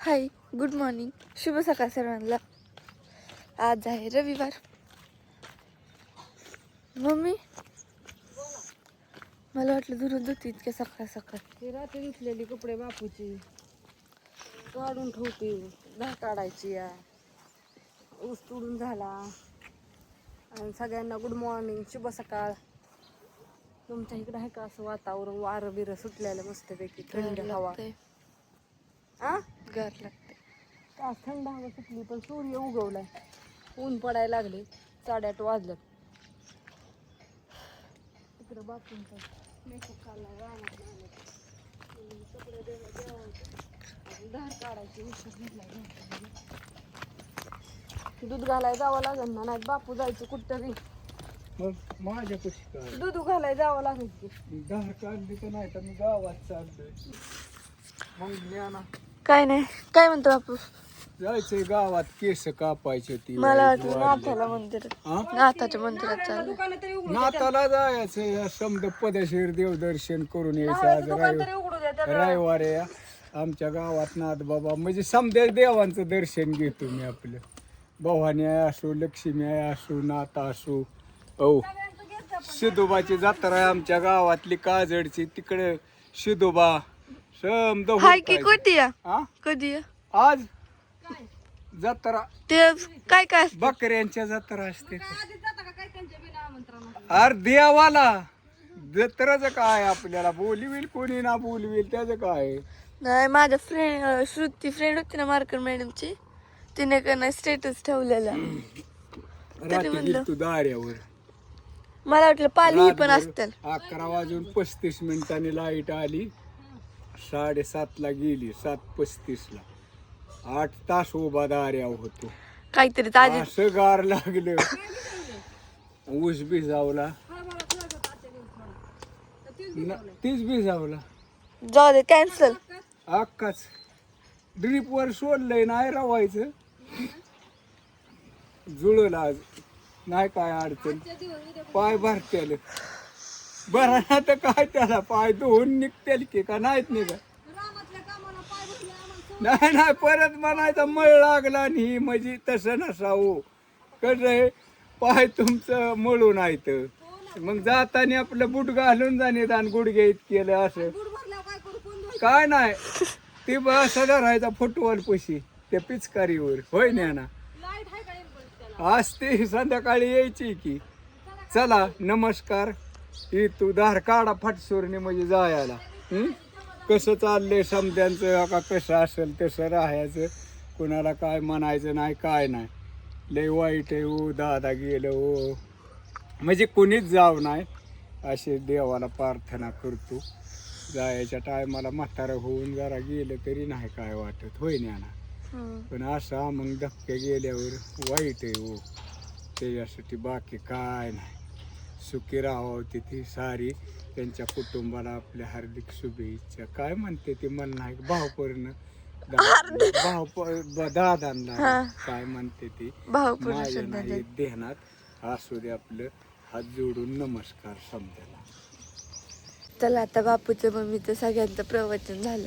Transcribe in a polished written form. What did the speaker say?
हाय, good morning, शुभ सकाळ सर्वांना. आज आहे रविवार. मम्मी, मला वाटलं धुरून धुती इतक्या सकाळ सकाळ. ते रात्री धुतलेली कपडे बापूची काढून ठेवते. धार काढायची या. ऊस तोडून झाला. आणि सगळ्यांना गुड मॉर्निंग, शुभ सकाळ. तुमच्या इकडे आहे का असं वातावरण? वारं बिरं सुटलेलं मस्तपैकी, थंड हवा. आ गार लागते. आज थंड हवा सुटली, पण सूर्य उगवलाय, ऊन पडायला लागले. 8:30 वाजल्यात. तिकडं बापूंचा मेकअप चाललाय, रानात कपडे देवायचे, धार काढायची, विषय घेतलाय. दूध घालाय जावं लागेल ना, नाही बापू जायचं कुठतरी. मग माझ्या कशी काय दूध घालाय जावं लागेल की. धार काढली तर नाही तर मी गावात चाललोय. मग ज्ञाना काय नाही, काय म्हणतो बापू? जायचंय गावात, केस कापायचे ती. मला वाटलं नाथाला मंदिरात, हा? नाथाच्या मंदिरात चाललं. दुकानं तरी उघडू नाताला जायचं, समद पदशीर देवदर्शन करून यायचं. आज दुकान तरी उघडू द्या. रविवार आहे आमच्या गावात. नाथ बाबा म्हणजे समजा देवांचं दर्शन घेतो मी. आपलं भवानी आहे असो, लक्ष्मी आहे असो, नाथा असो. हो, सिद्धोबाची जत्रा आहे आमच्या गावातली, काजडची. तिकडे सिद्धोबा समद हाय की कधी या? हा कधी या? आज जत्रा, ते काय काय असतं? बकऱ्यांच्या जत्रा असते. आधीच जाता का काय त्यांच्या बिना आमंत्रणाला? अरे देवाला जत्राचं काय, आपल्याला बोलवील कोणी ना बोलवील त्याचं काय. नाही, माझ्या फ्रेंड श्रुती फ्रेंड होती ना मार्कर मॅडमची, तिने का नाही स्टेटस ठेवलेला. रात्री म्हणलं. तू दाऱ्यावर मला वाटलं पाली पण रातभर असतील. 11:35 लाईट आली. 7:30 गेली, 7:35. 8 तास उभा दाऱ्यावर होतो. काहीतरी ताजे. असं गार लागलं. ऊस भिजावला, तीच भिजावला. जाऊ दे, कॅन्सल. अक्काच ड्रीप वर सोडलंय, नाही रवायचं. जुळलं आज, नाही काय अडचण. पाय भरतेल बरं ना, तर काय त्याला पाय धुवून निघतेल की का नाहीत निघा. नाही नाही, परत म्हणायचा मळ लागला नाही, म्हणजे तसं नसावं. कसं आहे, पाय तुमचं मळून आहेत. मग जाताना आपलं बूट घालून जाणे, आणि गुडघे केलं असं काय नाही. ती बस राहायचा फुटबॉल पशी त्या पिचकारीवर. होय ना, असते संध्याकाळी यायची की. चला नमस्कार. ही तू धार काढा फटसुरणी म्हणजे जायला. कसं चाललंय समद्यांचं का, कसं असेल तसं राहायचं. कुणाला काय म्हणायचं नाही, काय नाही. लय वाईट आहे हो, दादा गेलं हो, म्हणजे कुणीच जाऊ नाही असे देवाला प्रार्थना करतो. जायच्या टायमाला म्हातारं होऊन जरा गेलं तरी नाही काय वाटत. होय ना. पण असा मग धक्के गेल्यावर वाईट आहे हो. त्याच्यासाठी बाकी काय नाही. सुखी राहावं ती सारी. त्यांच्या कुटुंबाला आपल्या हार्दिक शुभेच्छा. काय म्हणते ती मला नाही, भावपूर्ण दादांना काय म्हणते ती माझ्या नाही ध्यानात असू दे. आपलं हात जोडून नमस्कार समजायला. चला आता बापूचं मम्मीचं सगळ्यांचं प्रवचन झालं.